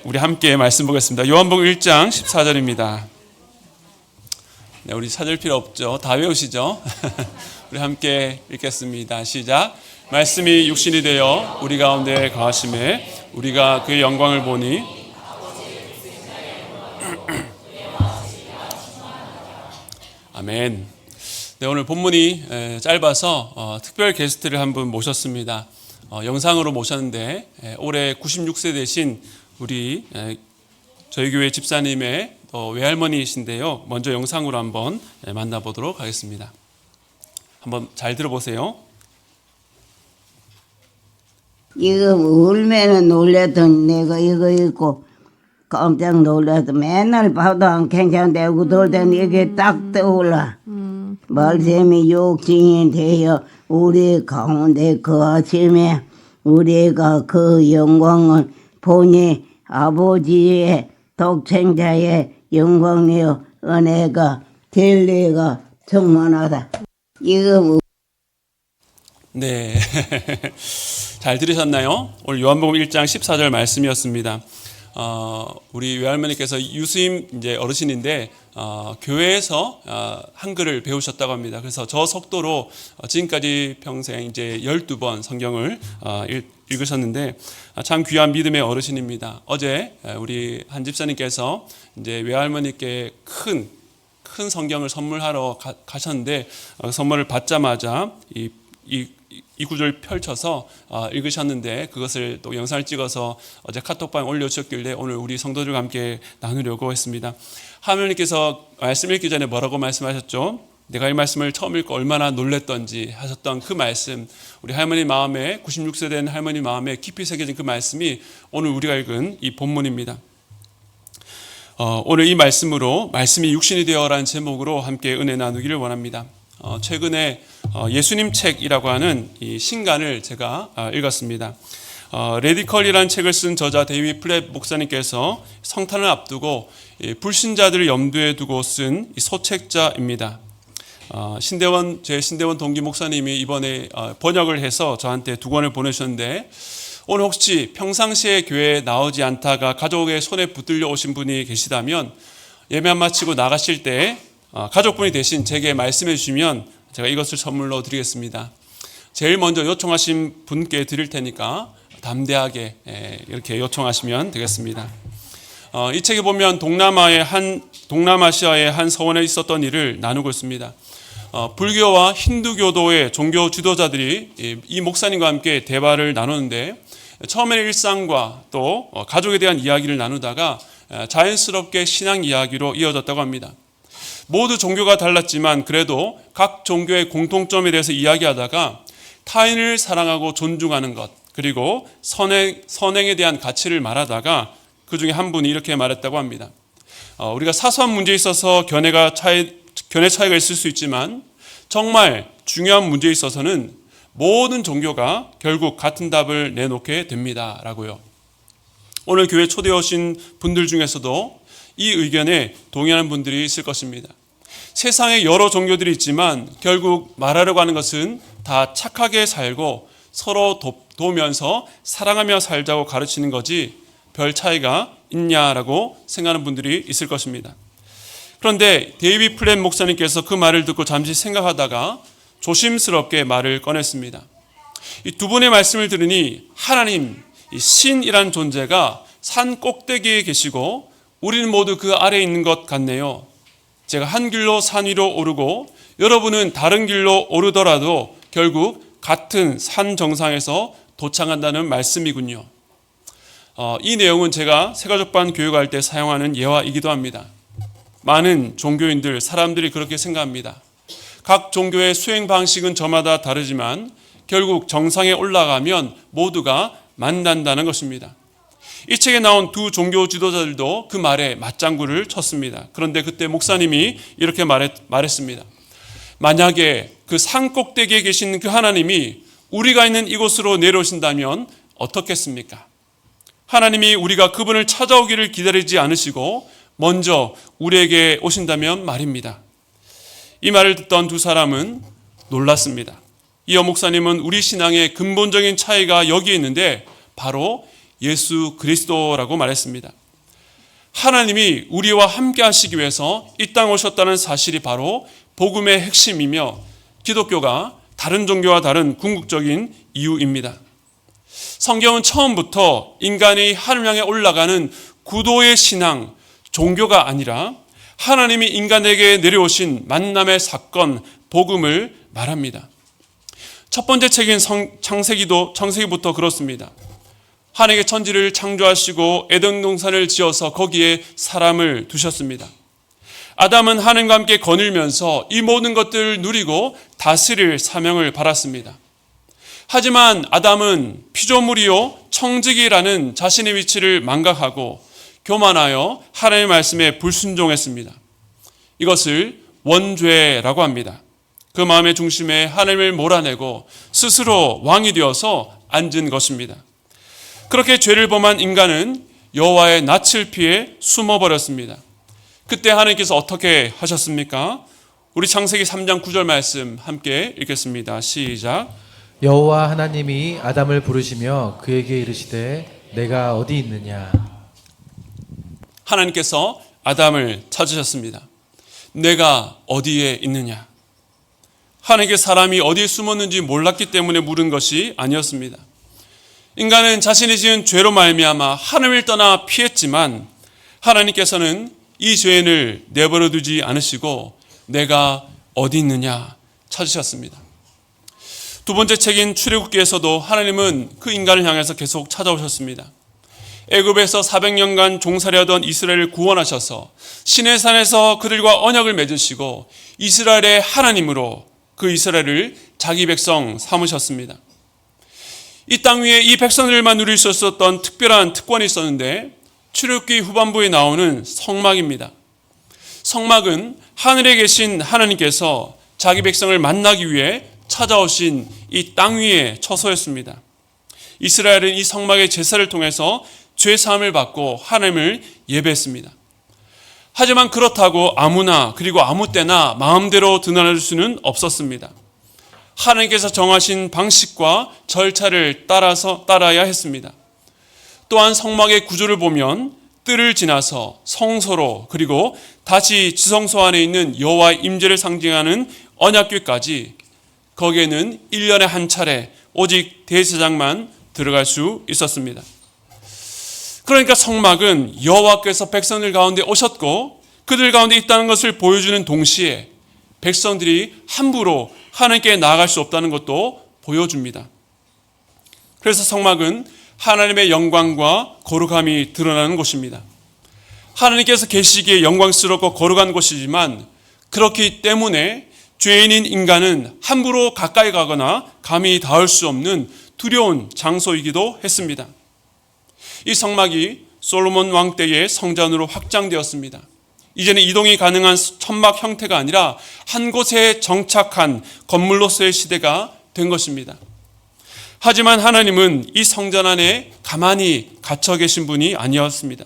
우리 함께 말씀 보겠습니다. 요한복음 1장 14절입니다. 네, 우리 찾을 필요 없죠. 다 외우시죠? 우리 함께 읽겠습니다. 시작. 말씀이 육신이 되어 우리 가운데 거하심에 우리가 그의 영광을 보니 아멘. 네, 오늘 본문이 짧아서 특별 게스트를 한 분 모셨습니다. 영상으로 모셨는데 올해 96세 되신 우리 저희 교회 집사님의 외할머니이신데요. 먼저 영상으로 한번 만나보도록 하겠습니다. 한번 잘 들어보세요. 이거 울면은 놀랬더니 내가 이거 읽고 깜짝 놀라서 맨날 봐도 안 괜찮대. 그럴 땐 이게 딱 떠올라. 말씀이 육신이 되어 우리 가운데 거하심에 우리가 그 영광을 보니 아버지의 독생자의 영광이요 은혜가 진리가 충만하다. 이거 네. 잘 들으셨나요? 오늘 요한복음 1장 14절 말씀이었습니다. 우리 외할머니께서 유수임 이제 어르신인데 교회에서 한글을 배우셨다고 합니다. 그래서 저 속도로 지금까지 평생 이제 12번 성경을 읽으셨는데 참 귀한 믿음의 어르신입니다. 어제 우리 한 집사님께서 이제 외할머니께 큰 성경을 선물하러 가셨는데 선물을 받자마자 이 구절 펼쳐서 읽으셨는데 그것을 또 영상을 찍어서 어제 카톡방에 올려주셨길래 오늘 우리 성도들과 함께 나누려고 했습니다. 하나님께서 말씀 읽기 전에 뭐라고 말씀하셨죠? 내가 이 말씀을 처음 읽고 얼마나 놀랬던지 하셨던 그 말씀, 우리 할머니 마음에 96세 된 할머니 마음에 깊이 새겨진 그 말씀이 오늘 우리가 읽은 이 본문입니다. 오늘 이 말씀으로 말씀이 육신이 되어라는 제목으로 함께 은혜 나누기를 원합니다. 최근에 예수님 책이라고 하는 이 신간을 제가 읽었습니다. 레디컬이라는 책을 쓴 저자 데이비드 플랫 목사님께서 성탄을 앞두고 불신자들을 염두에 두고 쓴 소책자입니다. 제 신대원 동기 목사님이 이번에 번역을 해서 저한테 2권을 보내주셨는데 오늘 혹시 평상시에 교회에 나오지 않다가 가족의 손에 붙들려 오신 분이 계시다면 예배 마치고 나가실 때 가족분이 대신 제게 말씀해 주시면 제가 이것을 선물로 드리겠습니다. 제일 먼저 요청하신 분께 드릴 테니까 담대하게 이렇게 요청하시면 되겠습니다. 이 책에 보면 동남아시아의 한 서원에 있었던 일을 나누고 있습니다. 불교와 힌두교도의 종교 지도자들이 이 목사님과 함께 대화를 나누는데 처음에는 일상과 또 가족에 대한 이야기를 나누다가 자연스럽게 신앙 이야기로 이어졌다고 합니다. 모두 종교가 달랐지만 그래도 각 종교의 공통점에 대해서 이야기하다가 타인을 사랑하고 존중하는 것 그리고 선행에 대한 가치를 말하다가 그 중에 한 분이 이렇게 말했다고 합니다. 우리가 사소한 문제에 있어서 견해 차이가 있을 수 있지만 정말 중요한 문제에 있어서는 모든 종교가 결국 같은 답을 내놓게 됩니다. 라고요. 오늘 교회 초대해 오신 분들 중에서도 이 의견에 동의하는 분들이 있을 것입니다. 세상에 여러 종교들이 있지만 결국 말하려고 하는 것은 다 착하게 살고 서로 도우면서 사랑하며 살자고 가르치는 거지 별 차이가 있냐라고 생각하는 분들이 있을 것입니다. 그런데 데이비드 플랫 목사님께서 그 말을 듣고 잠시 생각하다가 조심스럽게 말을 꺼냈습니다. 이 두 분의 말씀을 들으니 하나님, 이 신이란 존재가 산 꼭대기에 계시고 우리는 모두 그 아래에 있는 것 같네요. 제가 한 길로 산 위로 오르고 여러분은 다른 길로 오르더라도 결국 같은 산 정상에서 도착한다는 말씀이군요. 이 내용은 제가 새가족반 교육할 때 사용하는 예화이기도 합니다. 많은 종교인들, 사람들이 그렇게 생각합니다. 각 종교의 수행 방식은 저마다 다르지만 결국 정상에 올라가면 모두가 만난다는 것입니다. 이 책에 나온 두 종교 지도자들도 그 말에 맞장구를 쳤습니다. 그런데 그때 목사님이 이렇게 말했습니다. 만약에 그 산 꼭대기에 계신 그 하나님이 우리가 있는 이곳으로 내려오신다면 어떻겠습니까? 하나님이 우리가 그분을 찾아오기를 기다리지 않으시고 먼저 우리에게 오신다면 말입니다. 이 말을 듣던 두 사람은 놀랐습니다. 이어 목사님은 우리 신앙의 근본적인 차이가 여기에 있는데 바로 예수 그리스도라고 말했습니다. 하나님이 우리와 함께 하시기 위해서 이 땅에 오셨다는 사실이 바로 복음의 핵심이며 기독교가 다른 종교와 다른 궁극적인 이유입니다. 성경은 처음부터 인간이 하늘 향해 올라가는 구도의 신앙, 종교가 아니라 하나님이 인간에게 내려오신 만남의 사건, 복음을 말합니다. 첫 번째 책인 창세기부터 그렇습니다. 하나님의 천지를 창조하시고 에덴 동산을 지어서 거기에 사람을 두셨습니다. 아담은 하나님과 함께 거닐면서 이 모든 것들을 누리고 다스릴 사명을 받았습니다. 하지만 아담은 피조물이요 청지기라는 자신의 위치를 망각하고 교만하여 하나님의 말씀에 불순종했습니다. 이것을 원죄라고 합니다. 그 마음의 중심에 하나님을 몰아내고 스스로 왕이 되어서 앉은 것입니다. 그렇게 죄를 범한 인간은 여호와의 낯을 피해 숨어버렸습니다. 그때 하나님께서 어떻게 하셨습니까? 우리 창세기 3장 9절 말씀 함께 읽겠습니다. 시작. 여호와 하나님이 아담을 부르시며 그에게 이르시되 내가 어디 있느냐. 하나님께서 아담을 찾으셨습니다. 내가 어디에 있느냐. 하나님께 사람이 어디에 숨었는지 몰랐기 때문에 물은 것이 아니었습니다. 인간은 자신이 지은 죄로 말미암아 하나님을 떠나 피했지만 하나님께서는 이 죄인을 내버려 두지 않으시고 내가 어디 있느냐 찾으셨습니다. 두 번째 책인 출애굽기에서도 하나님은 그 인간을 향해서 계속 찾아오셨습니다. 애굽에서 400년간 종살이하던 이스라엘을 구원하셔서 시내산에서 그들과 언약을 맺으시고 이스라엘의 하나님으로 그 이스라엘을 자기 백성 삼으셨습니다. 이 땅 위에 이 백성들만 누릴 수 있었던 특별한 특권이 있었는데 출애굽기 후반부에 나오는 성막입니다. 성막은 하늘에 계신 하나님께서 자기 백성을 만나기 위해 찾아오신 이 땅 위의 처소였습니다. 이스라엘은 이 성막의 제사를 통해서 죄 사함을 받고 하나님을 예배했습니다. 하지만 그렇다고 아무나 그리고 아무 때나 마음대로 드나들 수는 없었습니다. 하나님께서 정하신 방식과 절차를 따라야 했습니다. 또한 성막의 구조를 보면 뜰을 지나서 성소로 그리고 다시 지성소 안에 있는 여호와의 임재를 상징하는 언약궤까지 거기에는 1년에 한 차례 오직 대제사장만 들어갈 수 있었습니다. 그러니까 성막은 여호와께서 백성들 가운데 오셨고 그들 가운데 있다는 것을 보여주는 동시에 백성들이 함부로 하나님께 나아갈 수 없다는 것도 보여줍니다. 그래서 성막은 하나님의 영광과 거룩함이 드러나는 곳입니다. 하나님께서 계시기에 영광스럽고 거룩한 곳이지만 그렇기 때문에 죄인인 인간은 함부로 가까이 가거나 감히 닿을 수 없는 두려운 장소이기도 했습니다. 이 성막이 솔로몬 왕 때의 성전으로 확장되었습니다. 이제는 이동이 가능한 천막 형태가 아니라 한 곳에 정착한 건물로서의 시대가 된 것입니다. 하지만 하나님은 이 성전 안에 가만히 갇혀 계신 분이 아니었습니다.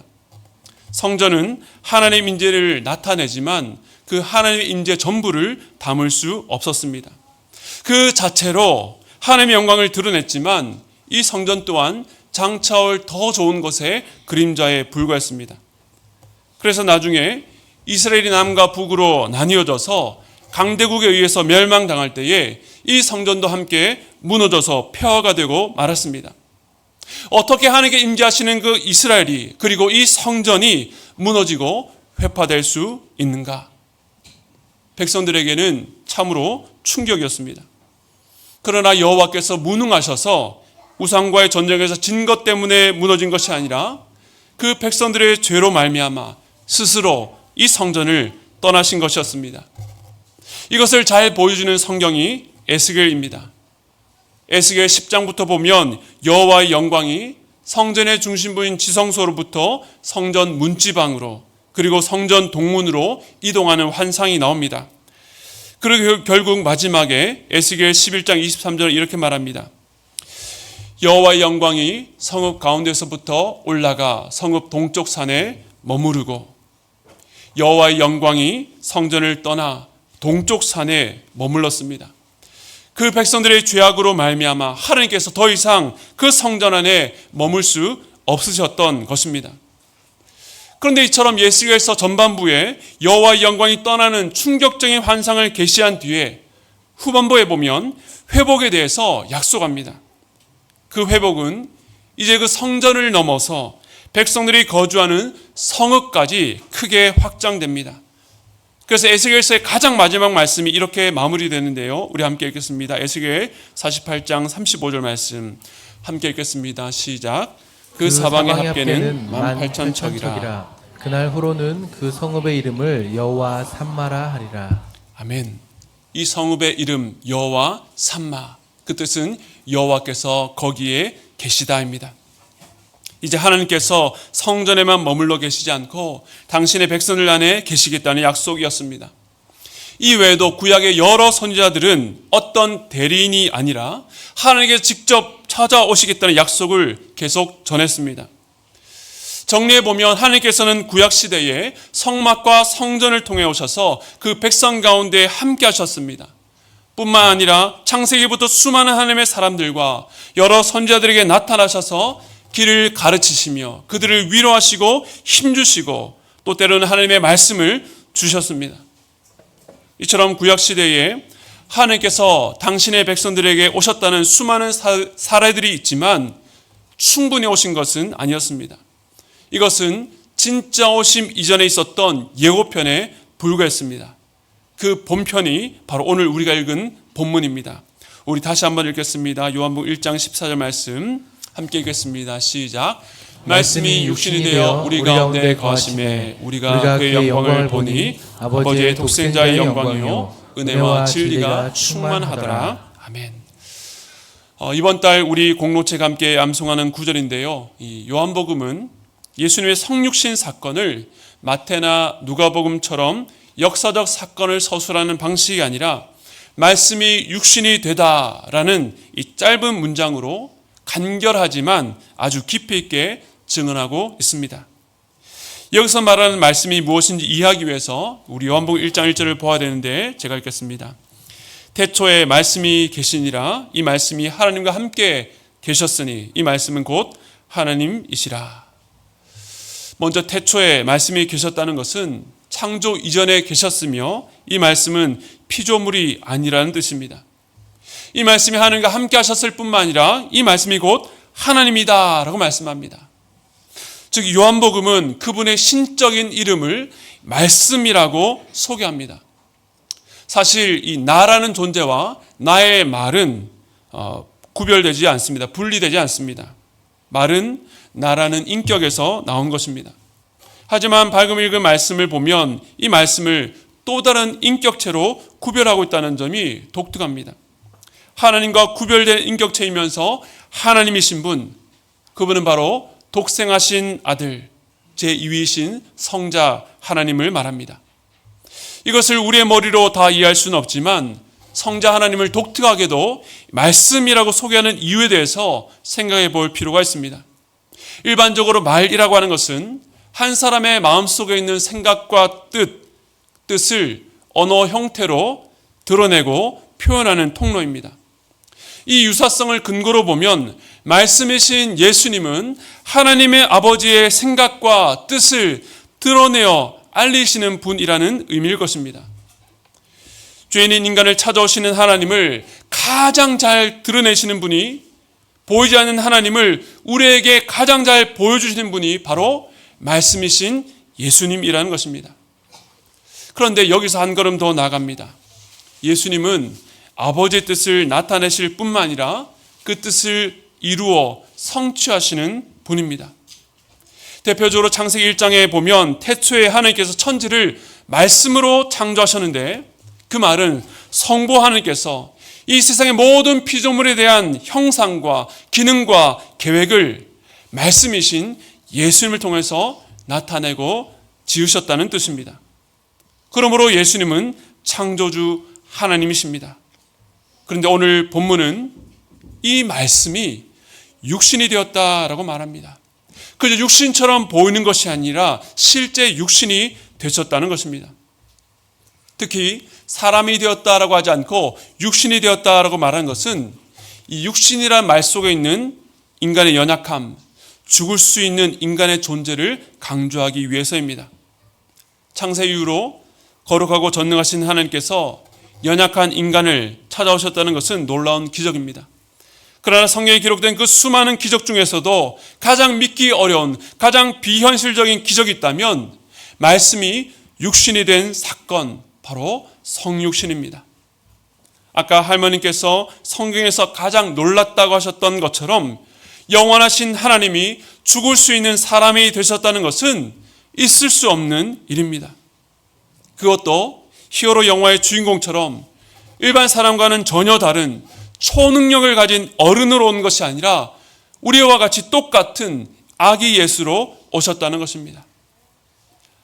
성전은 하나님의 임재를 나타내지만 그 하나님의 임재 전부를 담을 수 없었습니다. 그 자체로 하나님의 영광을 드러냈지만 이 성전 또한 장차올 더 좋은 것의 그림자에 불과했습니다. 그래서 나중에 이스라엘이 남과 북으로 나뉘어져서 강대국에 의해서 멸망당할 때에 이 성전도 함께 무너져서 폐허가 되고 말았습니다. 어떻게 하나님께 임재하시는 그 이스라엘이 그리고 이 성전이 무너지고 회파될 수 있는가? 백성들에게는 참으로 충격이었습니다. 그러나 여호와께서 무능하셔서 우상과의 전쟁에서 진 것 때문에 무너진 것이 아니라 그 백성들의 죄로 말미암아 스스로 이 성전을 떠나신 것이었습니다. 이것을 잘 보여주는 성경이 에스겔입니다. 에스겔 10장부터 보면 여호와의 영광이 성전의 중심부인 지성소로부터 성전 문지방으로 그리고 성전 동문으로 이동하는 환상이 나옵니다. 그리고 결국 마지막에 에스겔 11장 23절에 이렇게 말합니다. 여호와의 영광이 성읍 가운데서부터 올라가 성읍 동쪽 산에 머무르고 여호와의 영광이 성전을 떠나 동쪽 산에 머물렀습니다. 그 백성들의 죄악으로 말미암아 하나님께서 더 이상 그 성전 안에 머물 수 없으셨던 것입니다. 그런데 이처럼 예수께서 전반부에 여호와의 영광이 떠나는 충격적인 환상을 계시한 뒤에 후반부에 보면 회복에 대해서 약속합니다. 그 회복은 이제 그 성전을 넘어서 백성들이 거주하는 성읍까지 크게 확장됩니다. 그래서 에스겔서의 가장 마지막 말씀이 이렇게 마무리되는데요. 우리 함께 읽겠습니다. 에스겔 48장 35절 말씀 함께 읽겠습니다. 시작. 그 사방의 합계는 18,000척이라. 그날 후로는 그 성읍의 이름을 여호와 삼마라 하리라. 아멘. 이 성읍의 이름 여호와 삼마, 그 뜻은 여호와께서 거기에 계시다입니다. 이제 하나님께서 성전에만 머물러 계시지 않고 당신의 백성들 안에 계시겠다는 약속이었습니다. 이 외에도 구약의 여러 선지자들은 어떤 대리인이 아니라 하나님께서 직접 찾아오시겠다는 약속을 계속 전했습니다. 정리해보면 하나님께서는 구약시대에 성막과 성전을 통해 오셔서 그 백성 가운데 함께 하셨습니다. 뿐만 아니라 창세기부터 수많은 하나님의 사람들과 여러 선지자들에게 나타나셔서 길을 가르치시며 그들을 위로하시고 힘주시고 또 때로는 하나님의 말씀을 주셨습니다. 이처럼 구약시대에 하나님께서 당신의 백성들에게 오셨다는 수많은 사례들이 있지만 충분히 오신 것은 아니었습니다. 이것은 진짜 오심 이전에 있었던 예고편에 불과했습니다. 그 본편이 바로 오늘 우리가 읽은 본문입니다. 우리 다시 한번 읽겠습니다. 요한복음 1장 14절 말씀 함께 읽겠습니다. 시작. 말씀이 육신이 되어 우리 가운데 거하심에 우리가 그의 영광을 보니 아버지의 독생자의 영광이요 은혜와 진리가 충만하더라. 아멘. 이번 달 우리 공로체가 함께 암송하는 구절인데요. 이 요한복음은 예수님의 성육신 사건을 마태나 누가복음처럼 역사적 사건을 서술하는 방식이 아니라 말씀이 육신이 되다라는 이 짧은 문장으로 간결하지만 아주 깊이 있게 증언하고 있습니다. 여기서 말하는 말씀이 무엇인지 이해하기 위해서 우리 요한복음 1장 1절을 보아야 되는데 제가 읽겠습니다. 태초에 말씀이 계시니라. 이 말씀이 하나님과 함께 계셨으니 이 말씀은 곧 하나님이시라. 먼저 태초에 말씀이 계셨다는 것은 창조 이전에 계셨으며 이 말씀은 피조물이 아니라는 뜻입니다. 이 말씀이 하나님과 함께 하셨을 뿐만 아니라 이 말씀이 곧 하나님이다 라고 말씀합니다. 즉 요한복음은 그분의 신적인 이름을 말씀이라고 소개합니다. 사실 이 나라는 존재와 나의 말은 구별되지 않습니다. 분리되지 않습니다. 말은 나라는 인격에서 나온 것입니다. 하지만 방금 읽은 말씀을 보면 이 말씀을 또 다른 인격체로 구별하고 있다는 점이 독특합니다. 하나님과 구별된 인격체이면서 하나님이신 분, 그분은 바로 독생하신 아들, 제2위이신 성자 하나님을 말합니다. 이것을 우리의 머리로 다 이해할 수는 없지만 성자 하나님을 독특하게도 말씀이라고 소개하는 이유에 대해서 생각해 볼 필요가 있습니다. 일반적으로 말이라고 하는 것은 한 사람의 마음속에 있는 생각과 뜻을 언어 형태로 드러내고 표현하는 통로입니다. 이 유사성을 근거로 보면 말씀이신 예수님은 하나님의 아버지의 생각과 뜻을 드러내어 알리시는 분이라는 의미일 것입니다. 죄인인 인간을 찾아오시는 하나님을 가장 잘 드러내시는 분이, 보이지 않는 하나님을 우리에게 가장 잘 보여주시는 분이 바로 말씀이신 예수님이라는 것입니다. 그런데 여기서 한 걸음 더 나아갑니다. 예수님은 아버지의 뜻을 나타내실 뿐만 아니라 그 뜻을 이루어 성취하시는 분입니다. 대표적으로 창세기 1장에 보면 태초에 하나님께서 천지를 말씀으로 창조하셨는데 그 말은 성부 하나님께서 이 세상의 모든 피조물에 대한 형상과 기능과 계획을 말씀이신 예수님을 통해서 나타내고 지으셨다는 뜻입니다. 그러므로 예수님은 창조주 하나님이십니다. 그런데 오늘 본문은 이 말씀이 육신이 되었다라고 말합니다. 그저 육신처럼 보이는 것이 아니라 실제 육신이 되셨다는 것입니다. 특히 사람이 되었다라고 하지 않고 육신이 되었다라고 말하는 것은 이 육신이란 말 속에 있는 인간의 연약함, 죽을 수 있는 인간의 존재를 강조하기 위해서입니다. 창세 이후로 거룩하고 전능하신 하나님께서 연약한 인간을 찾아오셨다는 것은 놀라운 기적입니다. 그러나 성경에 기록된 그 수많은 기적 중에서도 가장 믿기 어려운, 가장 비현실적인 기적이 있다면 말씀이 육신이 된 사건, 바로 성육신입니다. 아까 할머니께서 성경에서 가장 놀랐다고 하셨던 것처럼 영원하신 하나님이 죽을 수 있는 사람이 되셨다는 것은 있을 수 없는 일입니다. 그것도 히어로 영화의 주인공처럼 일반 사람과는 전혀 다른 초능력을 가진 어른으로 온 것이 아니라 우리와 같이 똑같은 아기 예수로 오셨다는 것입니다.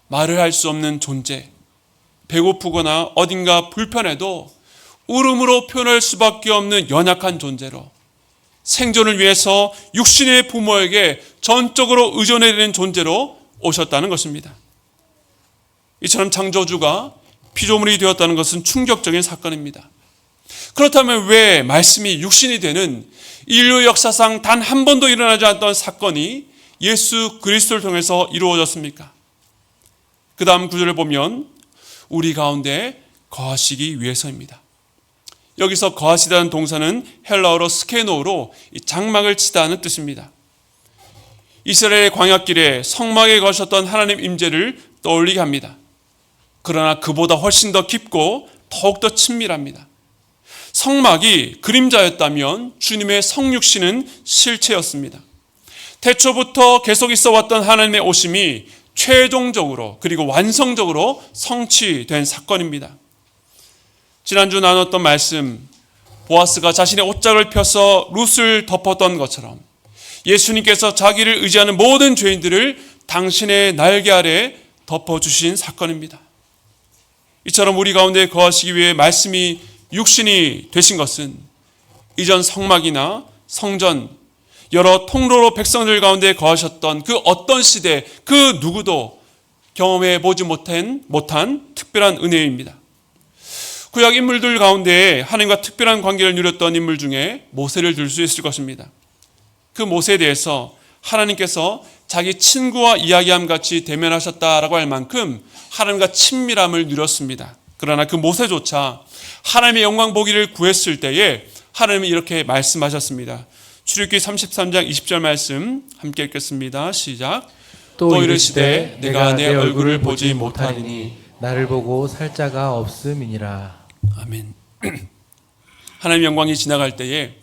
말을 할 수 없는 존재, 배고프거나 어딘가 불편해도 울음으로 표현할 수밖에 없는 연약한 존재로 생존을 위해서 육신의 부모에게 전적으로 의존해야 되는 존재로 오셨다는 것입니다. 이처럼 창조주가 피조물이 되었다는 것은 충격적인 사건입니다. 그렇다면 왜 말씀이 육신이 되는 인류 역사상 단 한 번도 일어나지 않았던 사건이 예수 그리스도를 통해서 이루어졌습니까? 그 다음 구절을 보면 우리 가운데 거하시기 위해서입니다. 여기서 거하시다는 동사는 헬라어로 스케노로 장막을 치다는 뜻입니다. 이스라엘의 광야길에 성막에 거하셨던 하나님 임재를 떠올리게 합니다. 그러나 그보다 훨씬 더 깊고 더욱더 친밀합니다. 성막이 그림자였다면 주님의 성육신은 실체였습니다. 태초부터 계속 있어 왔던 하나님의 오심이 최종적으로 그리고 완성적으로 성취된 사건입니다. 지난주 나눴던 말씀, 보아스가 자신의 옷장을 펴서 룻을 덮었던 것처럼 예수님께서 자기를 의지하는 모든 죄인들을 당신의 날개 아래 덮어주신 사건입니다. 이처럼 우리 가운데 거하시기 위해 말씀이 육신이 되신 것은 이전 성막이나 성전, 여러 통로로 백성들 가운데 거하셨던 그 어떤 시대, 그 누구도 경험해 보지 못한 특별한 은혜입니다. 구약 인물들 가운데 하나님과 특별한 관계를 누렸던 인물 중에 모세를 들 수 있을 것입니다. 그 모세에 대해서 하나님께서 자기 친구와 이야기함 같이 대면하셨다라고 할 만큼 하나님과 친밀함을 누렸습니다. 그러나 그 모세조차 하나님의 영광 보기를 구했을 때에 하나님이 이렇게 말씀하셨습니다. 출애굽기 33장 20절 말씀 함께 읽겠습니다. 시작. 또 이르시되 내가 내 얼굴을 보지 못하리니 나를 보고 살 자가 없음이니라. 아멘. 하나님의 영광이 지나갈 때에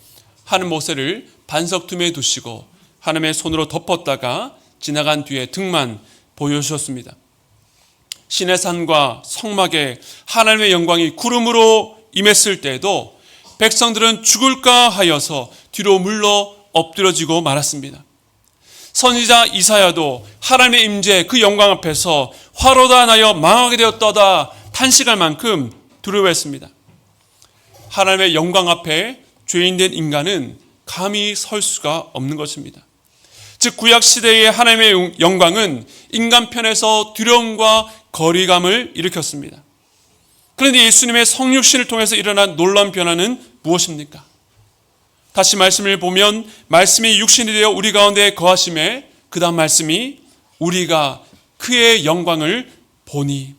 하나님 모세를 반석 틈에 두시고 하나님의 손으로 덮었다가 지나간 뒤에 등만 보여주셨습니다. 시내산과 성막에 하나님의 영광이 구름으로 임했을 때에도 백성들은 죽을까 하여서 뒤로 물러 엎드려지고 말았습니다. 선지자 이사야도 하나님의 임재 그 영광 앞에서 화로다 나여 망하게 되었도다 탄식할 만큼 두려워했습니다. 하나님의 영광 앞에 죄인된 인간은 감히 설 수가 없는 것입니다. 즉 구약 시대의 하나님의 영광은 인간 편에서 두려움과 거리감을 일으켰습니다. 그런데 예수님의 성육신을 통해서 일어난 놀라운 변화는 무엇입니까? 다시 말씀을 보면 말씀이 육신이 되어 우리 가운데 거하심에 그 다음 말씀이 우리가 그의 영광을 보니,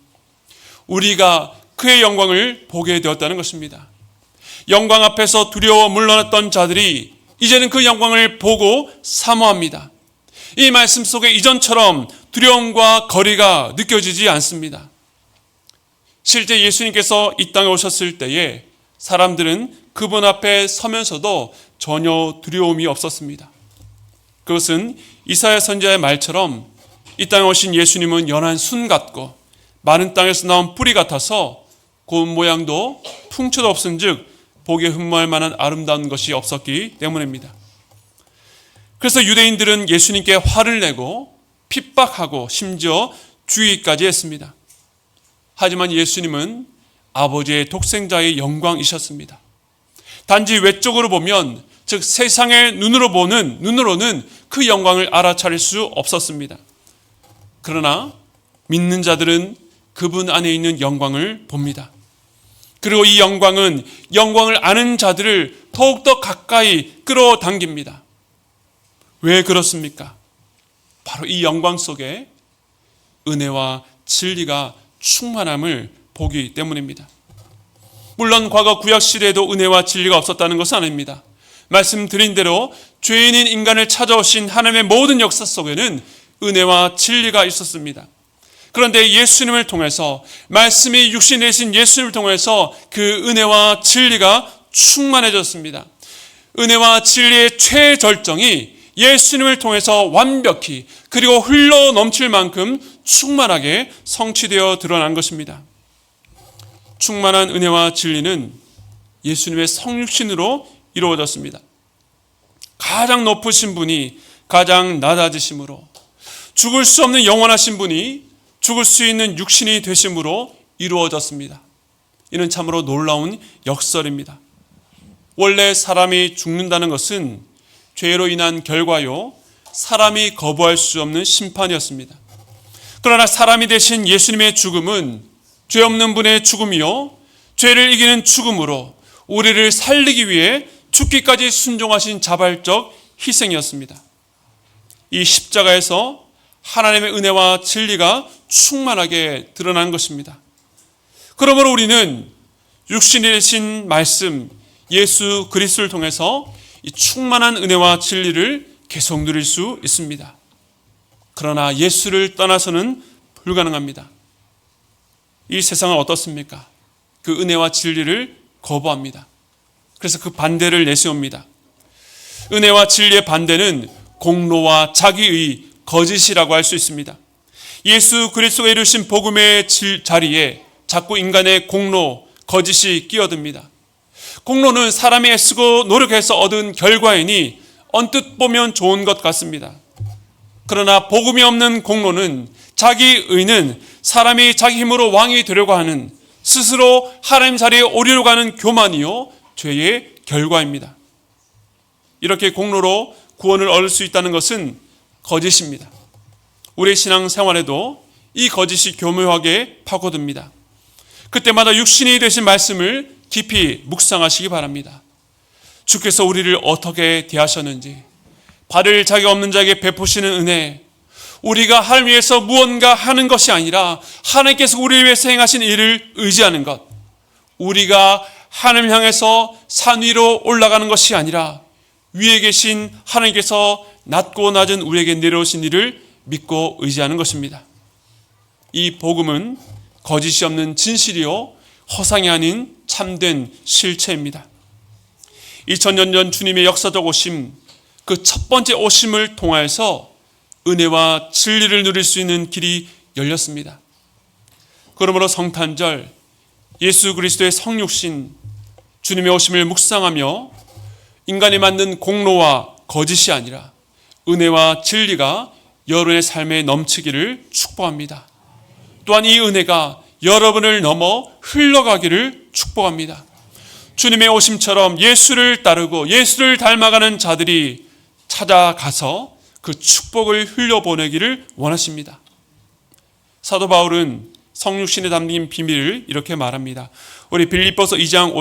우리가 그의 영광을 보게 되었다는 것입니다. 영광 앞에서 두려워 물러났던 자들이 이제는 그 영광을 보고 사모합니다. 이 말씀 속에 이전처럼 두려움과 거리가 느껴지지 않습니다. 실제 예수님께서 이 땅에 오셨을 때에 사람들은 그분 앞에 서면서도 전혀 두려움이 없었습니다. 그것은 이사야 선지자의 말처럼 이 땅에 오신 예수님은 연한 순 같고 마른 땅에서 나온 뿌리 같아서 고운 모양도 풍채도 없은즉 보기에 흠모할 만한 아름다운 것이 없었기 때문입니다. 그래서 유대인들은 예수님께 화를 내고 핍박하고 심지어 주의까지 했습니다. 하지만 예수님은 아버지의 독생자의 영광이셨습니다. 단지 외적으로 보면, 즉 세상의 눈으로는 그 영광을 알아차릴 수 없었습니다. 그러나 믿는 자들은 그분 안에 있는 영광을 봅니다. 그리고 이 영광은 영광을 아는 자들을 더욱더 가까이 끌어당깁니다. 왜 그렇습니까? 바로 이 영광 속에 은혜와 진리가 충만함을 보기 때문입니다. 물론 과거 구약 시대에도 은혜와 진리가 없었다는 것은 아닙니다. 말씀드린 대로 죄인인 인간을 찾아오신 하나님의 모든 역사 속에는 은혜와 진리가 있었습니다. 그런데 예수님을 통해서, 말씀이 육신 되신 예수님을 통해서 그 은혜와 진리가 충만해졌습니다. 은혜와 진리의 최절정이 예수님을 통해서 완벽히 그리고 흘러 넘칠 만큼 충만하게 성취되어 드러난 것입니다. 충만한 은혜와 진리는 예수님의 성육신으로 이루어졌습니다. 가장 높으신 분이 가장 낮아지심으로, 죽을 수 없는 영원하신 분이 죽을 수 있는 육신이 되심으로 이루어졌습니다. 이는 참으로 놀라운 역설입니다. 원래 사람이 죽는다는 것은 죄로 인한 결과요, 사람이 거부할 수 없는 심판이었습니다. 그러나 사람이 되신 예수님의 죽음은 죄 없는 분의 죽음이요, 죄를 이기는 죽음으로 우리를 살리기 위해 죽기까지 순종하신 자발적 희생이었습니다. 이 십자가에서 하나님의 은혜와 진리가 충만하게 드러난 것입니다. 그러므로 우리는 육신이 되신 말씀 예수 그리스도를 통해서 이 충만한 은혜와 진리를 계속 누릴 수 있습니다. 그러나 예수를 떠나서는 불가능합니다. 이 세상은 어떻습니까? 그 은혜와 진리를 거부합니다. 그래서 그 반대를 내세웁니다. 은혜와 진리의 반대는 공로와 자기의 거짓이라고 할 수 있습니다. 예수 그리스도가 이루신 복음의 자리에 자꾸 인간의 공로, 거짓이 끼어듭니다. 공로는 사람이 애쓰고 노력해서 얻은 결과이니 언뜻 보면 좋은 것 같습니다. 그러나 복음이 없는 공로는, 자기의는 사람이 자기 힘으로 왕이 되려고 하는, 스스로 하나님 자리에 오르려고 하는 교만이요, 죄의 결과입니다. 이렇게 공로로 구원을 얻을 수 있다는 것은 거짓입니다. 우리의 신앙생활에도 이 거짓이 교묘하게 파고듭니다. 그때마다 육신이 되신 말씀을 깊이 묵상하시기 바랍니다. 주께서 우리를 어떻게 대하셨는지, 받을 자격 없는 자에게 베푸시는 은혜, 우리가 하나님 위해서 무언가 하는 것이 아니라 하나님께서 우리를 위해서 행하신 일을 의지하는 것, 우리가 하나님을 향해서 산 위로 올라가는 것이 아니라 위에 계신 하나님께서 낮고 낮은 우리에게 내려오신 일을 믿고 의지하는 것입니다. 이 복음은 거짓이 없는 진실이요, 허상이 아닌 참된 실체입니다. 2000년 전 주님의 역사적 오심, 그 첫 번째 오심을 통하여서 은혜와 진리를 누릴 수 있는 길이 열렸습니다. 그러므로 성탄절, 예수 그리스도의 성육신, 주님의 오심을 묵상하며 인간이 만든 공로와 거짓이 아니라 은혜와 진리가 여러분의 삶에 넘치기를 축복합니다. 또한 이 은혜가 여러분을 넘어 흘러가기를 축복합니다. 주님의 오심처럼 예수를 따르고 예수를 닮아가는 자들이 찾아가서 그 축복을 흘려보내기를 원하십니다. 사도 바울은 성육신에 담긴 비밀을 이렇게 말합니다. 우리 빌립보서 2장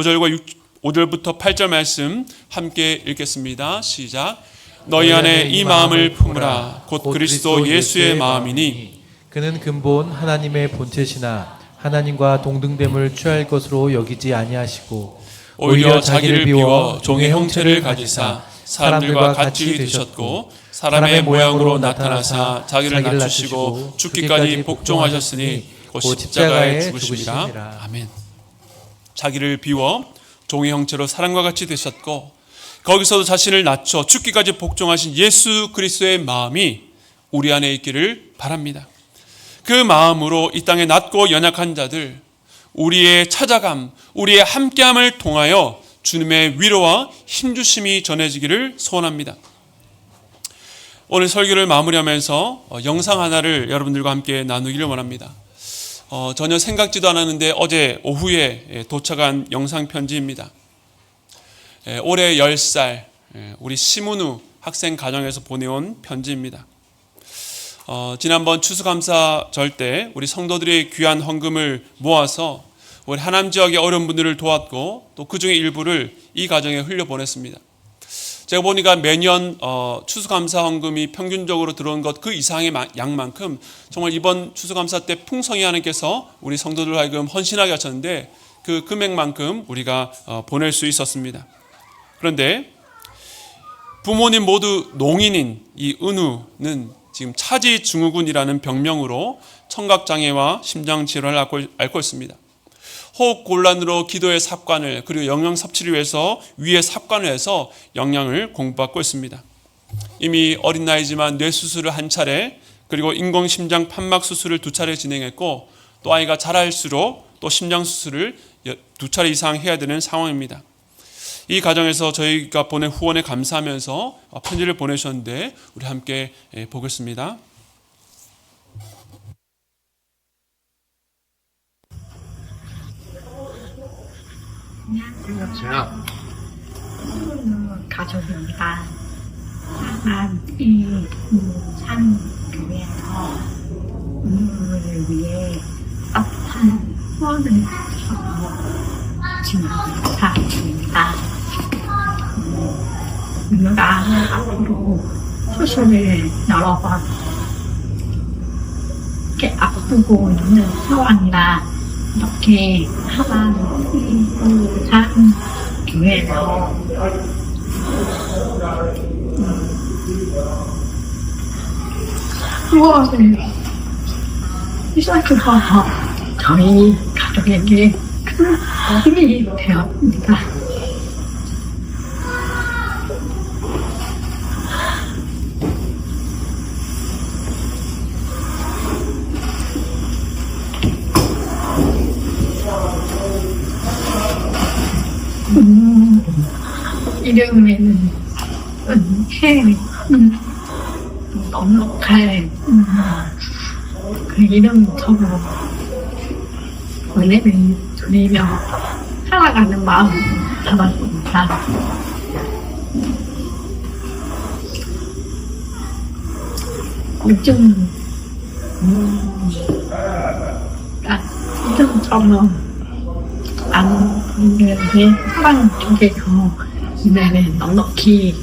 5절부터 8절 말씀 함께 읽겠습니다. 시작. 너희 안에 이 마음을 품으라. 곧 그리스도 예수의 마음이니 그는 근본 하나님의 본체시나 하나님과 동등됨을 취할 것으로 여기지 아니하시고 오히려 자기를 비워 종의 형체를 가지사 사람들과 같이 되셨고 사람의 모양으로 나타나사 자기를 낮추시고 죽기까지 복종하셨으니 곧 십자가에 죽으시리라. 아멘. 자기를 비워 종의 형체로 사람과 같이 되셨고 거기서도 자신을 낮춰 죽기까지 복종하신 예수 그리스도의 마음이 우리 안에 있기를 바랍니다. 그 마음으로 이 땅에 낮고 연약한 자들, 우리의 찾아감, 우리의 함께함을 통하여 주님의 위로와 힘주심이 전해지기를 소원합니다. 오늘 설교를 마무리하면서 영상 하나를 여러분들과 함께 나누기를 원합니다. 전혀 생각지도 않았는데 어제 오후에 도착한 영상 편지입니다. 올해 10살 우리 심은우 학생 가정에서 보내온 편지입니다. 지난번 추수감사절 때 우리 성도들의 귀한 헌금을 모아서 우리 하남 지역의 어려운 분들을 도왔고 또 그중에 일부를 이 가정에 흘려보냈습니다. 제가 보니까 매년 추수감사 헌금이 평균적으로 들어온 것 그 이상의 양만큼 정말 이번 추수감사 때 풍성히 하나님께서 우리 성도들 하여금 헌신하게 하셨는데 그 금액만큼 우리가 보낼 수 있었습니다. 그런데 부모님 모두 농인인 이 은우는 지금 차지 증후군이라는 병명으로 청각장애와 심장질환을 앓고 있습니다. 호흡곤란으로 기도의 삽관을 그리고 영양 섭취를 위해서 위의 삽관을 해서 영양을 공부받고 있습니다. 이미 어린 나이지만 뇌수술을 한 차례 그리고 인공심장 판막 수술을 2차례 진행했고 또 아이가 자랄수록 또 심장수술을 2차례 이상 해야 되는 상황입니다. 이 과정에서 저희가 보낸 후원에 감사하면서 편지를 보내셨는데 우리 함께 보겠습니다. 안녕하세요. 가족입니다. 이 산 교회에서 오늘을 위해 따뜻한 후원을 주셔서 지금 감사드립니다. 누가 앞으로 수술을 여러 번 이렇게 앞두고 있는 상황이라 이렇게 하반 산 교회에서 후원을 시작해서 저희 가족에게 큰 힘이 되었습니다. 이름에는 은혜, 넉넉할 그 이름처럼 은혜를 드리며 살아가는 마음 담았습니다. 요즘 이름처럼 많은 분들의 사랑 속에서 은혜를 넉넉히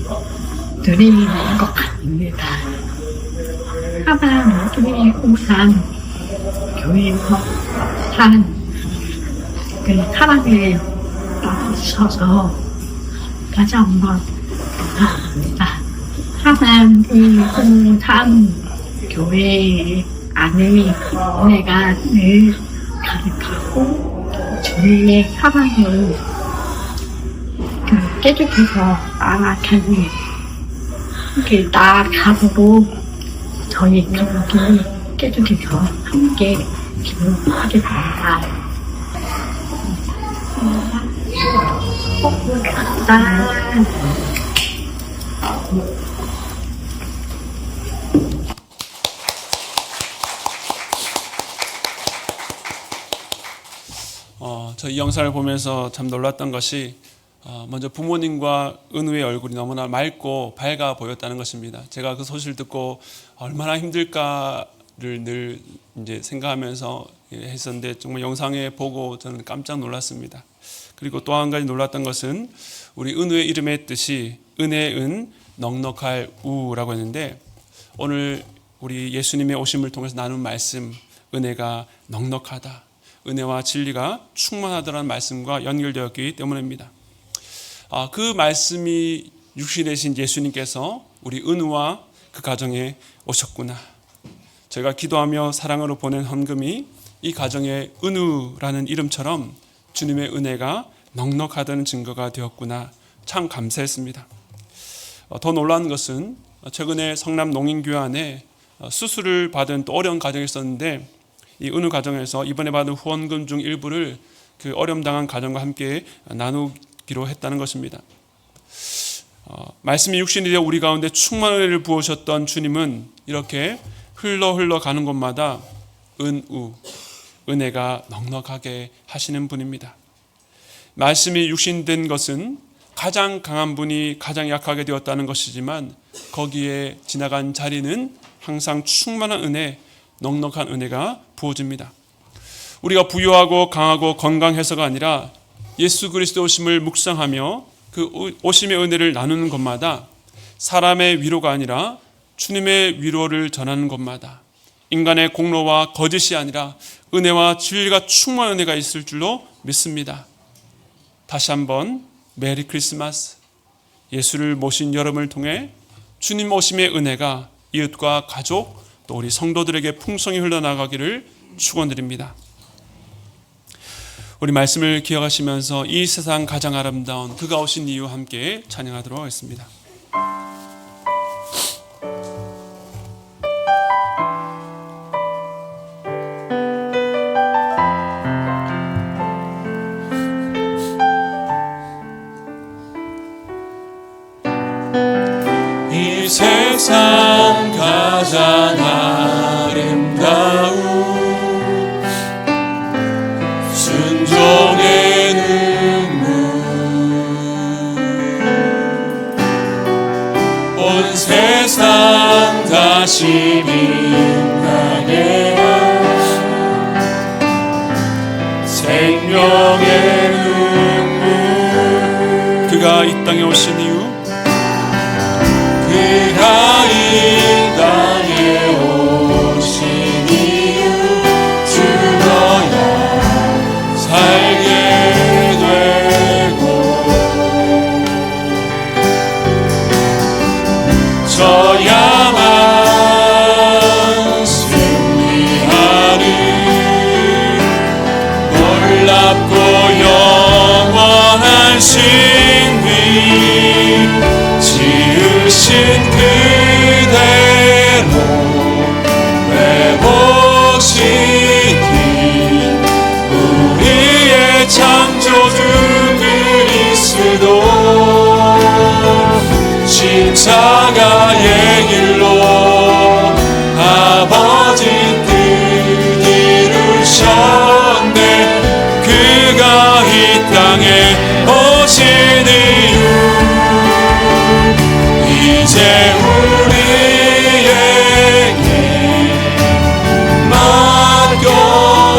드리는 것 같습니다. 하반 우리 우산 교회에서 산 그 사랑을 나누셔서 다시 한번 감사합니다. 하반 우산 교회 안에 은혜가 늘 가득하고 주의 사랑을 깨끗해서 나아가는 이렇게 나아가도록 저희 가족이 깨끗해서 함께 기도하겠습니다. 감사합니다. 저희 영상을 보면서 참 놀랐던 것이 먼저 부모님과 은우의 얼굴이 너무나 맑고 밝아 보였다는 것입니다. 제가 그 소식을 듣고 얼마나 힘들까를 늘 이제 생각하면서 했었는데 정말 영상에 보고 저는 깜짝 놀랐습니다. 그리고 또 한 가지 놀랐던 것은 우리 은우의 이름의 뜻이 은혜의 은, 넉넉할 우라고 했는데 오늘 우리 예수님의 오심을 통해서 나눈 말씀 은혜가 넉넉하다. 은혜와 진리가 충만하다는 말씀과 연결되었기 때문입니다. 그 말씀이 육신이 되신 예수님께서 우리 은우와 그 가정에 오셨구나. 저희가 기도하며 사랑으로 보낸 헌금이 이 가정의 은우라는 이름처럼 주님의 은혜가 넉넉하다는 증거가 되었구나. 참 감사했습니다. 더 놀라운 것은 최근에 성남 농인교회 안에 수술을 받은 또 어려운 가정이 있었는데 이 은우 가정에서 이번에 받은 후원금 중 일부를 그 어려움 당한 가정과 함께 나누기로 했다는 것입니다. 말씀이 육신이 되어 우리 가운데 충만한 은혜를 부으셨던 주님은 이렇게 흘러 가는 곳마다 은혜가 넉넉하게 하시는 분입니다. 말씀이 육신된 것은 가장 강한 분이 가장 약하게 되었다는 것이지만 거기에 지나간 자리는 항상 충만한 은혜, 넉넉한 은혜가 부어집니다. 우리가 부유하고 강하고 건강해서가 아니라 예수 그리스도 오심을 묵상하며 그 오심의 은혜를 나누는 것마다 사람의 위로가 아니라 주님의 위로를 전하는 것마다 인간의 공로와 거짓이 아니라 은혜와 진리가 충만한 은혜가 있을 줄로 믿습니다. 다시 한번 메리 크리스마스. 예수를 모신 여러분을 통해 주님 오심의 은혜가 이웃과 가족 또 우리 성도들에게 풍성히 흘러나가기를 축원드립니다. 우리 말씀을 기억하시면서 이 세상 가장 아름다운 그가 오신 이유 함께 찬양하도록 하겠습니다. 이 세상 가장 아름다운 순종의 눈물 온 세상 다시 빛나게 한 생명의 눈물 그가 이 땅에 오신 이유 그가 이 땅에 오신 이유 죽어야 살게 되고 저야만 승리하는 놀랍고 영원한 신비 지으신 그대로 회복시킨 우리의 창조주 그리스도 십자가의 길로 아버지 뜻 이루셨네 그가 이 땅에 오신 이유 이제 우리에게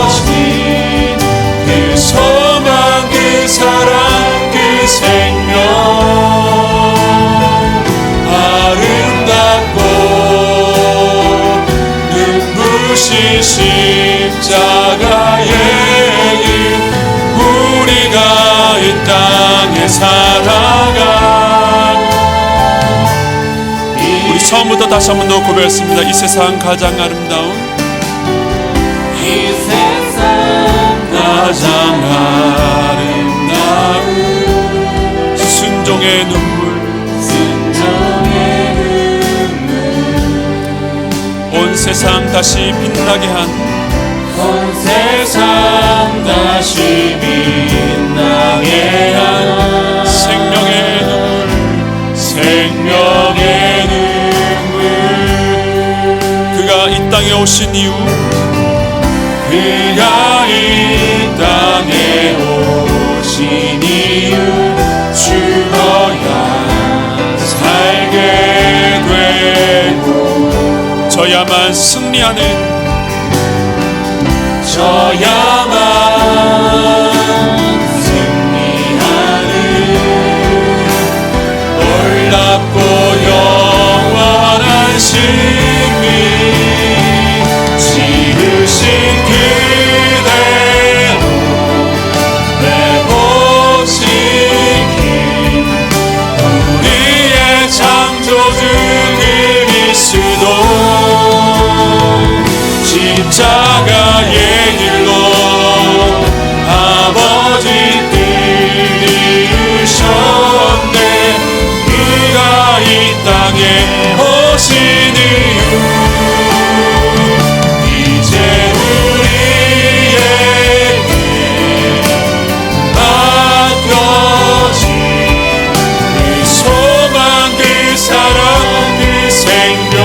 맡겨진 그 소망 그 사랑 그 생명 아름답고 눈부신 십자가의 길 우리가 이 땅에 살아가 우리 처음부터 다시 한 번 더 고백했습니다. 이 세상 가장 아름다운 이 세상 가장 아름다운 순종의 눈물 온 세상 다시 빛나게 한 온 세상 다시 빛나게 한 생명의 눈물 생명의 눈물 그가 이 땅에 오신 이유 그가 이 땅에 오신 이유 죽어야 살게 되고 저야만 승리하는 저야만 승리하는 놀랍고 영원한 신비 지으신 그대로 회복시킨 우리의 창조주 그리스도 십자가의 길로 아버지 뜻 이루셨네 그가 이 땅에 오신 이유 이제 우리에게 맡겨진 그 소망 그 사랑 그 생명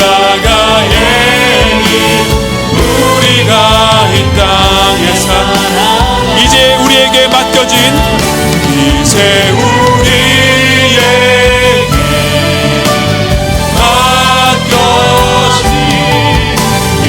십자가의 길 우리가 이 땅에 살아 이제 우리에게 맡겨진 이제 우리에게 맡겨진 그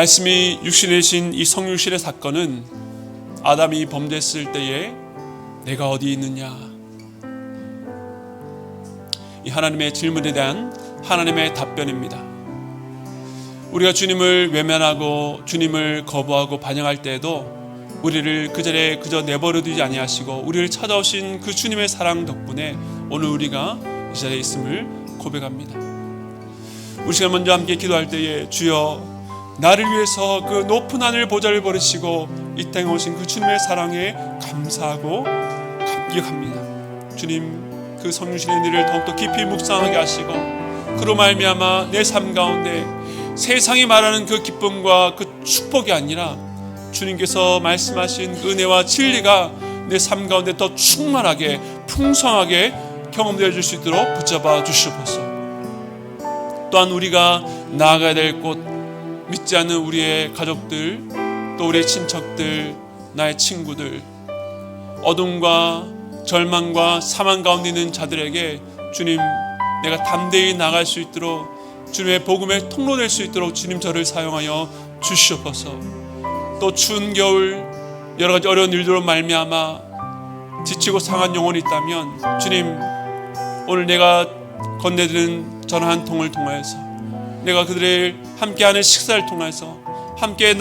말씀이 육신에 신 이 성육신의 사건은 아담이 범죄했을 때에 내가 어디 있느냐, 이 하나님의 질문에 대한 하나님의 답변입니다. 우리가 주님을 외면하고 주님을 거부하고 반역할 때에도 우리를 그 자리에 그저 내버려 두지 아니하시고 우리를 찾아오신 그 주님의 사랑 덕분에 오늘 우리가 이 자리에 있음을 고백합니다. 우리 시간 먼저 함께 기도할 때에 주여, 나를 위해서 그 높은 하늘 보좌를 버리시고 이 땅에 오신 그 주님의 사랑에 감사하고 감격합니다. 주님, 그 성육신의 은혜를 더욱더 깊이 묵상하게 하시고 그로 말미암아 내 삶 가운데 세상이 말하는 그 기쁨과 그 축복이 아니라 주님께서 말씀하신 은혜와 진리가 내 삶 가운데 더 충만하게 풍성하게 경험되어 줄 수 있도록 붙잡아 주시옵소서. 또한 우리가 나아가야 될 곳, 믿지 않는 우리의 가족들, 또 우리의 친척들, 나의 친구들, 어둠과 절망과 사망 가운데 있는 자들에게 주님, 내가 담대히 나갈 수 있도록 주님의 복음의 통로 될 수 있도록 주님 저를 사용하여 주시옵소서. 또 추운 겨울 여러 가지 어려운 일들로 말미암아 지치고 상한 영혼이 있다면 주님, 오늘 내가 건네드린 전화 한 통을 통하여서, 내가 그들을 함께하는 식사를 통해서 함께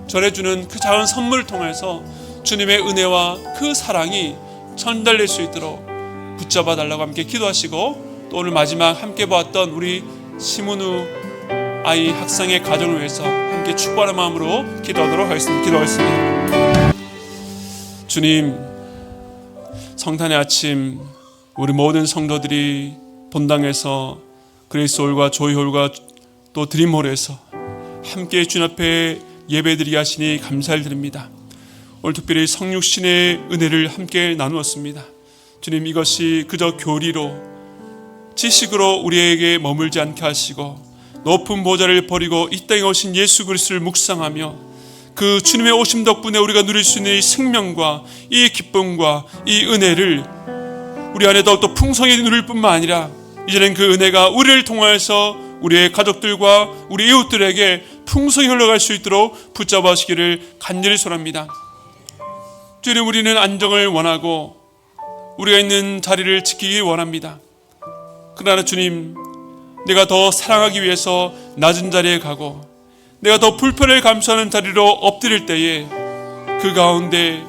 전해주는 그 작은 선물을 통해서 주님의 은혜와 그 사랑이 전달될 수 있도록 붙잡아 달라고 함께 기도하시고, 또 오늘 마지막 함께 보았던 우리 심은우 아이 학생의 가정을 위해서 함께 축복하는 마음으로 기도하도록 하겠습니다. 주님, 성탄의 아침 우리 모든 성도들이 본당에서 그레이스홀과 조이홀과 또 드림홀에서 함께 주님 앞에 예배드리게 하시니 감사를 드립니다. 오늘 특별히 성육신의 은혜를 함께 나누었습니다. 주님, 이것이 그저 교리로 지식으로 우리에게 머물지 않게 하시고 높은 보좌를 버리고 이 땅에 오신 예수 그리스도를 묵상하며 그 주님의 오심 덕분에 우리가 누릴 수 있는 이 생명과 이 기쁨과 이 은혜를 우리 안에 더욱더 풍성히 누릴 뿐만 아니라 이제는 그 은혜가 우리를 통하여서 우리의 가족들과 우리 이웃들에게 풍성히 흘러갈 수 있도록 붙잡아 주시기를 간절히 소원합니다. 주님, 우리는 안정을 원하고 우리가 있는 자리를 지키기 원합니다. 그러나 주님, 내가 더 사랑하기 위해서 낮은 자리에 가고 내가 더 불편을 감수하는 자리로 엎드릴 때에 그 가운데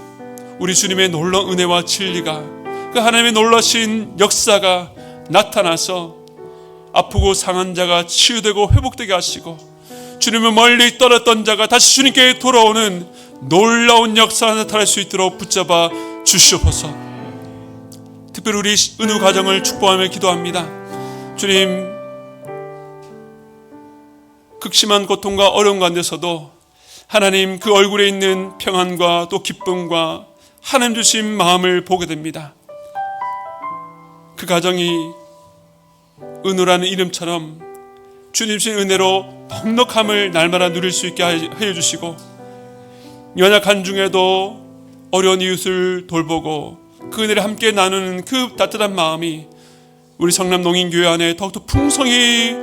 우리 주님의 놀라운 은혜와 진리가, 그 하나님의 놀라신 역사가 나타나서 아프고 상한 자가 치유되고 회복되게 하시고 주님을 멀리 떠났던 자가 다시 주님께 돌아오는 놀라운 역사가 나타날 수 있도록 붙잡아 주시옵소서. 특별히 우리 은우 가정을 축복하며 기도합니다. 주님, 극심한 고통과 어려움 가운데서도 하나님 그 얼굴에 있는 평안과 또 기쁨과 하나님 주신 마음을 보게 됩니다. 그 가정이 은우라는 이름처럼 주님 주신 은혜로 넉넉함을 날마다 누릴 수 있게 하여 주시고, 연약한 중에도 어려운 이웃을 돌보고 그 은혜를 함께 나누는 그 따뜻한 마음이 우리 성남 농인교회 안에 더욱더 풍성히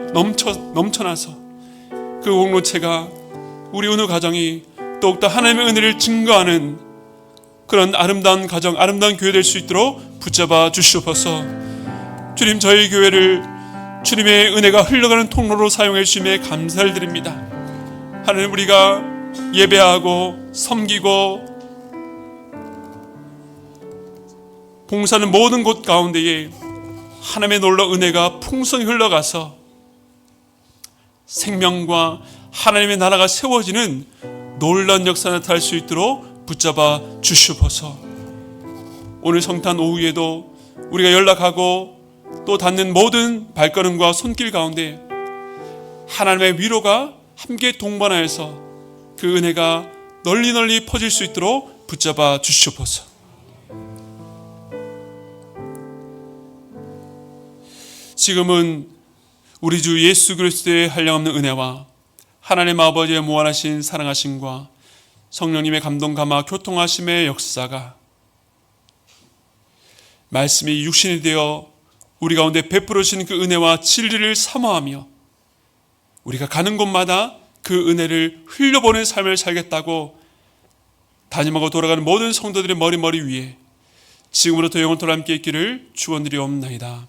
넘쳐나서 그 공동체가, 우리 은우 가정이 더욱더 하나님의 은혜를 증거하는 그런 아름다운 가정, 아름다운 교회 될 수 있도록 붙잡아 주시옵소서. 주님, 저희 교회를 주님의 은혜가 흘러가는 통로로 사용해 주심에 감사를 드립니다. 하나님, 우리가 예배하고 섬기고 봉사하는 모든 곳 가운데에 하나님의 놀라운 은혜가 풍성히 흘러가서 생명과 하나님의 나라가 세워지는 놀라운 역사가 나타날 수 있도록 붙잡아 주시옵소서. 오늘 성탄 오후에도 우리가 연락하고 또 닿는 모든 발걸음과 손길 가운데 하나님의 위로가 함께 동반하여서 그 은혜가 널리 퍼질 수 있도록 붙잡아 주시옵소서. 지금은 우리 주 예수 그리스도의 한량없는 은혜와 하나님 아버지의 무한하신 사랑하심과 성령님의 감동 감화 교통하심의 역사가 말씀이 육신이 되어 우리 가운데 베풀어 주시는 그 은혜와 진리를 사모하며 우리가 가는 곳마다 그 그 은혜를 흘려보낸 삶을 살겠다고 담임하고 돌아가는 모든 성도들의 머리 위에 지금부부터 영원토록 함께 있기를 축원드리옵나이다.